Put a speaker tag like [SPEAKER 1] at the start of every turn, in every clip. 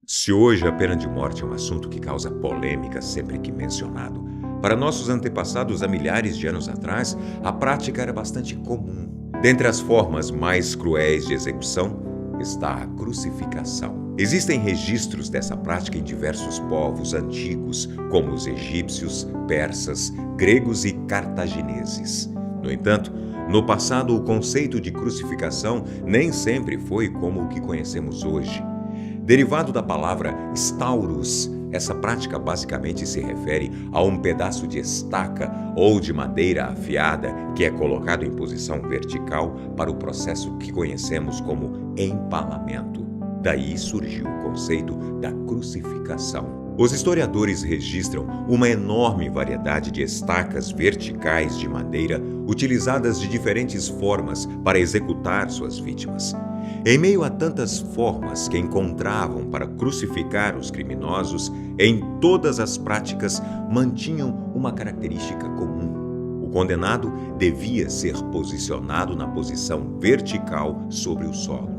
[SPEAKER 1] Se hoje a pena de morte é um assunto que causa polêmica sempre que mencionado, para nossos antepassados há milhares de anos atrás, a prática era bastante comum. Dentre as formas mais cruéis de execução está a crucificação. Existem registros dessa prática em diversos povos antigos, como os egípcios, persas, gregos e cartagineses. No entanto, no passado o conceito de crucificação nem sempre foi como o que conhecemos hoje. Derivado da palavra staurus, essa prática basicamente se refere a um pedaço de estaca ou de madeira afiada que é colocado em posição vertical para o processo que conhecemos como empalamento. Daí surgiu o conceito da crucificação. Os historiadores registram uma enorme variedade de estacas verticais de madeira utilizadas de diferentes formas para executar suas vítimas. Em meio a tantas formas que encontravam para crucificar os criminosos, em todas as práticas mantinham uma característica comum. O condenado devia ser posicionado na posição vertical sobre o solo.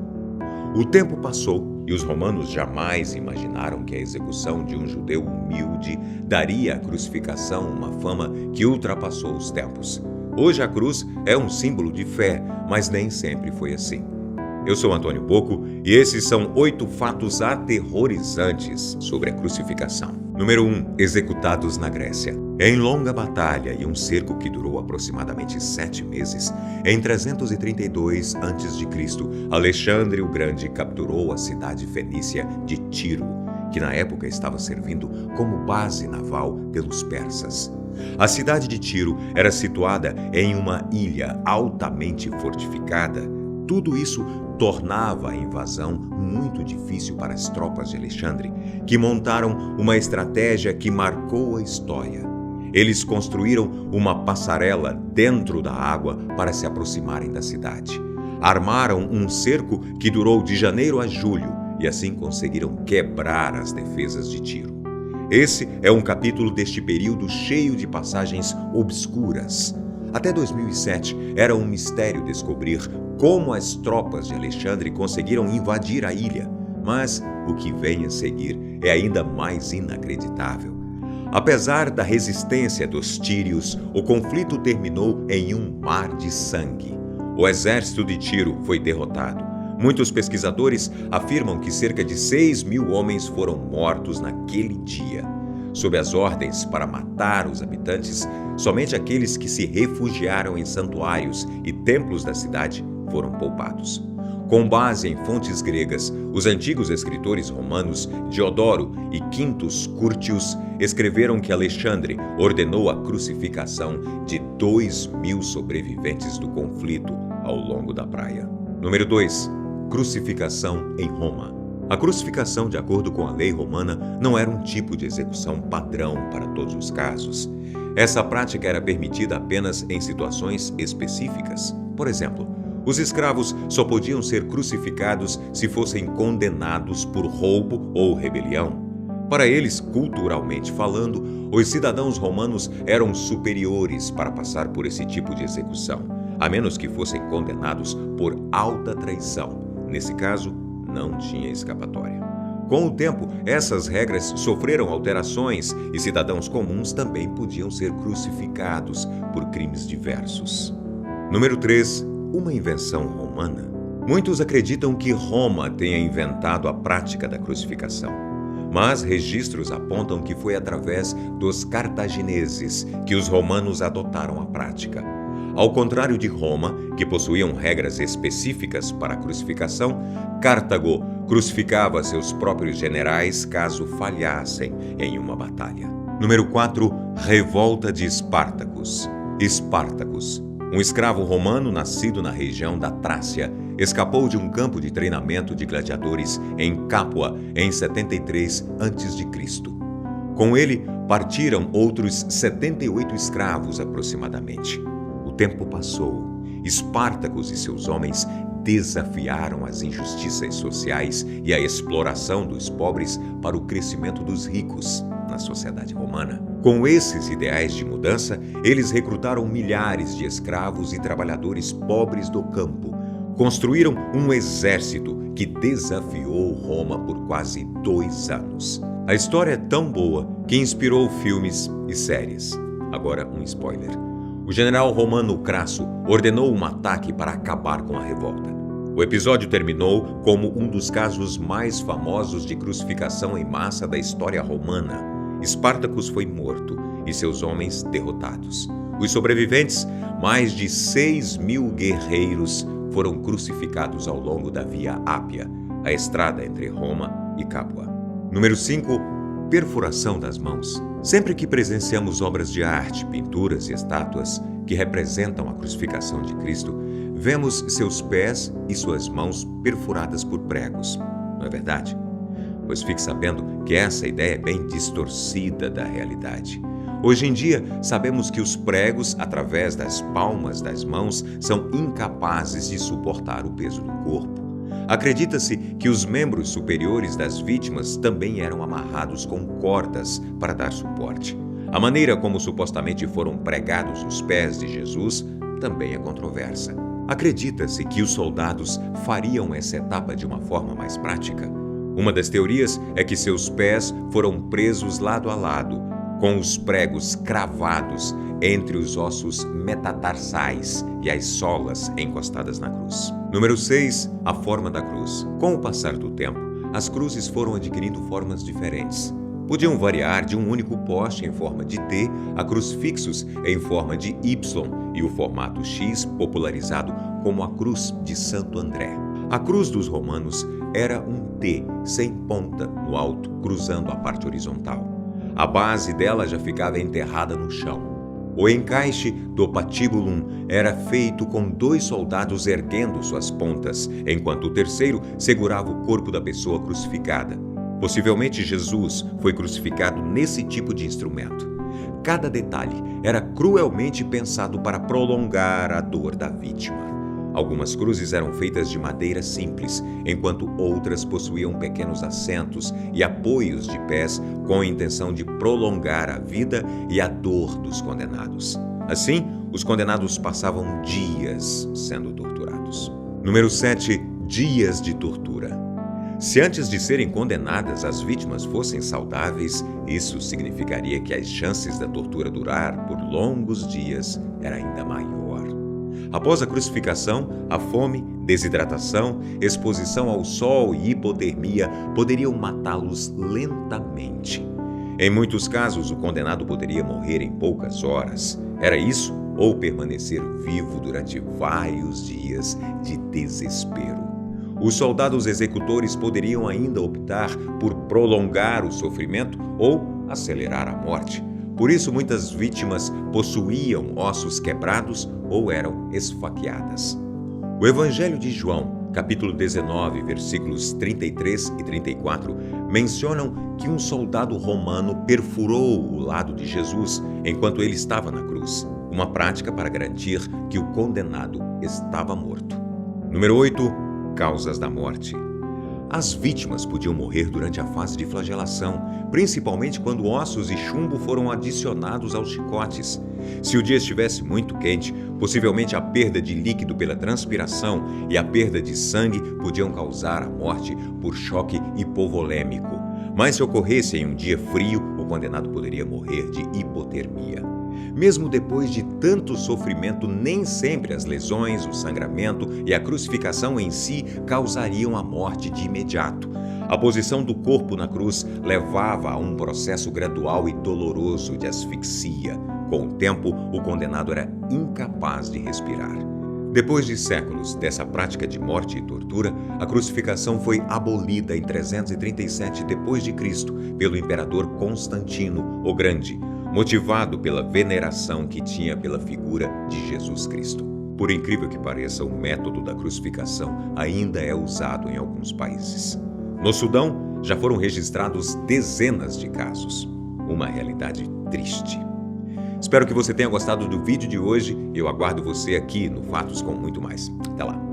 [SPEAKER 1] O tempo passou e os romanos jamais imaginaram que a execução de um judeu humilde daria à crucificação uma fama que ultrapassou os tempos. Hoje a cruz é um símbolo de fé, mas nem sempre foi assim. Eu sou Antônio Bocco e esses são 8 fatos aterrorizantes sobre a crucificação. Número 1. Executados na Grécia. Em longa batalha e um cerco que durou aproximadamente 7 meses, em 332 a.C., Alexandre o Grande capturou a cidade fenícia de Tiro, que na época estava servindo como base naval pelos persas. A cidade de Tiro era situada em uma ilha altamente fortificada. Tudo isso tornava a invasão muito difícil para as tropas de Alexandre, que montaram uma estratégia que marcou a história. Eles construíram uma passarela dentro da água para se aproximarem da cidade. Armaram um cerco que durou de janeiro a julho e assim conseguiram quebrar as defesas de Tiro. Esse é um capítulo deste período cheio de passagens obscuras. Até 2007, era um mistério descobrir como as tropas de Alexandre conseguiram invadir a ilha, mas o que vem a seguir é ainda mais inacreditável. Apesar da resistência dos tírios, o conflito terminou em um mar de sangue. O exército de Tiro foi derrotado. Muitos pesquisadores afirmam que cerca de 6.000 homens foram mortos naquele dia. Sob as ordens para matar os habitantes, somente aqueles que se refugiaram em santuários e templos da cidade foram poupados. Com base em fontes gregas, os antigos escritores romanos Diodoro e Quintus Curtius escreveram que Alexandre ordenou a crucificação de 2.000 sobreviventes do conflito ao longo da praia. Número 2. Crucificação em Roma. A crucificação, de acordo com a lei romana, não era um tipo de execução padrão para todos os casos. Essa prática era permitida apenas em situações específicas. Por exemplo, os escravos só podiam ser crucificados se fossem condenados por roubo ou rebelião. Para eles, culturalmente falando, os cidadãos romanos eram superiores para passar por esse tipo de execução, a menos que fossem condenados por alta traição. Nesse caso, não tinha escapatória. Com o tempo, essas regras sofreram alterações e cidadãos comuns também podiam ser crucificados por crimes diversos. Número 3. Uma invenção romana. Muitos acreditam que Roma tenha inventado a prática da crucificação, mas registros apontam que foi através dos cartagineses que os romanos adotaram a prática. Ao contrário de Roma, que possuíam regras específicas para a crucificação, Cartago crucificava seus próprios generais caso falhassem em uma batalha. Número 4. Revolta de Espartacus. Espartacus, um escravo romano nascido na região da Trácia, escapou de um campo de treinamento de gladiadores em Capua em 73 a.C. Com ele, partiram outros 78 escravos aproximadamente. O tempo passou. Espartacus e seus homens desafiaram as injustiças sociais e a exploração dos pobres para o crescimento dos ricos na sociedade romana. Com esses ideais de mudança, eles recrutaram milhares de escravos e trabalhadores pobres do campo, construíram um exército que desafiou Roma por quase 2 anos. A história é tão boa que inspirou filmes e séries. Agora, um spoiler. O general romano Crasso ordenou um ataque para acabar com a revolta. O episódio terminou como um dos casos mais famosos de crucificação em massa da história romana. Espartacus foi morto e seus homens derrotados. Os sobreviventes, mais de 6.000 guerreiros, foram crucificados ao longo da Via Ápia, a estrada entre Roma e Capua. Número 5. Perfuração das mãos. Sempre que presenciamos obras de arte, pinturas e estátuas que representam a crucificação de Cristo, vemos seus pés e suas mãos perfuradas por pregos. Não é verdade? Pois fique sabendo que essa ideia é bem distorcida da realidade. Hoje em dia, sabemos que os pregos, através das palmas das mãos, são incapazes de suportar o peso do corpo. Acredita-se que os membros superiores das vítimas também eram amarrados com cordas para dar suporte. A maneira como supostamente foram pregados os pés de Jesus também é controversa. Acredita-se que os soldados fariam essa etapa de uma forma mais prática. Uma das teorias é que seus pés foram presos lado a lado, com os pregos cravados entre os ossos metatarsais e as solas encostadas na cruz. Número 6. A forma da cruz. Com o passar do tempo, as cruzes foram adquirindo formas diferentes. Podiam variar de um único poste em forma de T a crucifixos em forma de Y e o formato X, popularizado como a cruz de Santo André. A cruz dos romanos era um T sem ponta no alto, cruzando a parte horizontal. A base dela já ficava enterrada no chão. O encaixe do patibulum era feito com 2 soldados erguendo suas pontas, enquanto o terceiro segurava o corpo da pessoa crucificada. Possivelmente Jesus foi crucificado nesse tipo de instrumento. Cada detalhe era cruelmente pensado para prolongar a dor da vítima. Algumas cruzes eram feitas de madeira simples, enquanto outras possuíam pequenos assentos e apoios de pés com a intenção de prolongar a vida e a dor dos condenados. Assim, os condenados passavam dias sendo torturados. Número 7. Dias de tortura. Se antes de serem condenadas as vítimas fossem saudáveis, isso significaria que as chances da tortura durar por longos dias era ainda maior. Após a crucificação, a fome, desidratação, exposição ao sol e hipotermia poderiam matá-los lentamente. Em muitos casos, o condenado poderia morrer em poucas horas. Era isso ou permanecer vivo durante vários dias de desespero. Os soldados executores poderiam ainda optar por prolongar o sofrimento ou acelerar a morte. Por isso, muitas vítimas possuíam ossos quebrados ou eram esfaqueadas. O Evangelho de João, capítulo 19, versículos 33 e 34, mencionam que um soldado romano perfurou o lado de Jesus enquanto ele estava na cruz, uma prática para garantir que o condenado estava morto. Número 8. Causas da morte. As vítimas podiam morrer durante a fase de flagelação, principalmente quando ossos e chumbo foram adicionados aos chicotes. Se o dia estivesse muito quente, possivelmente a perda de líquido pela transpiração e a perda de sangue podiam causar a morte por choque hipovolêmico. Mas se ocorresse em um dia frio, o condenado poderia morrer de hipotermia. Mesmo depois de tanto sofrimento, nem sempre as lesões, o sangramento e a crucificação em si causariam a morte de imediato. A posição do corpo na cruz levava a um processo gradual e doloroso de asfixia. Com o tempo, o condenado era incapaz de respirar. Depois de séculos dessa prática de morte e tortura, a crucificação foi abolida em 337 d.C. pelo imperador Constantino o Grande, motivado pela veneração que tinha pela figura de Jesus Cristo. Por incrível que pareça, o método da crucificação ainda é usado em alguns países. No Sudão, já foram registrados dezenas de casos. Uma realidade triste. Espero que você tenha gostado do vídeo de hoje e eu aguardo você aqui no Fatos com Muito Mais. Até lá!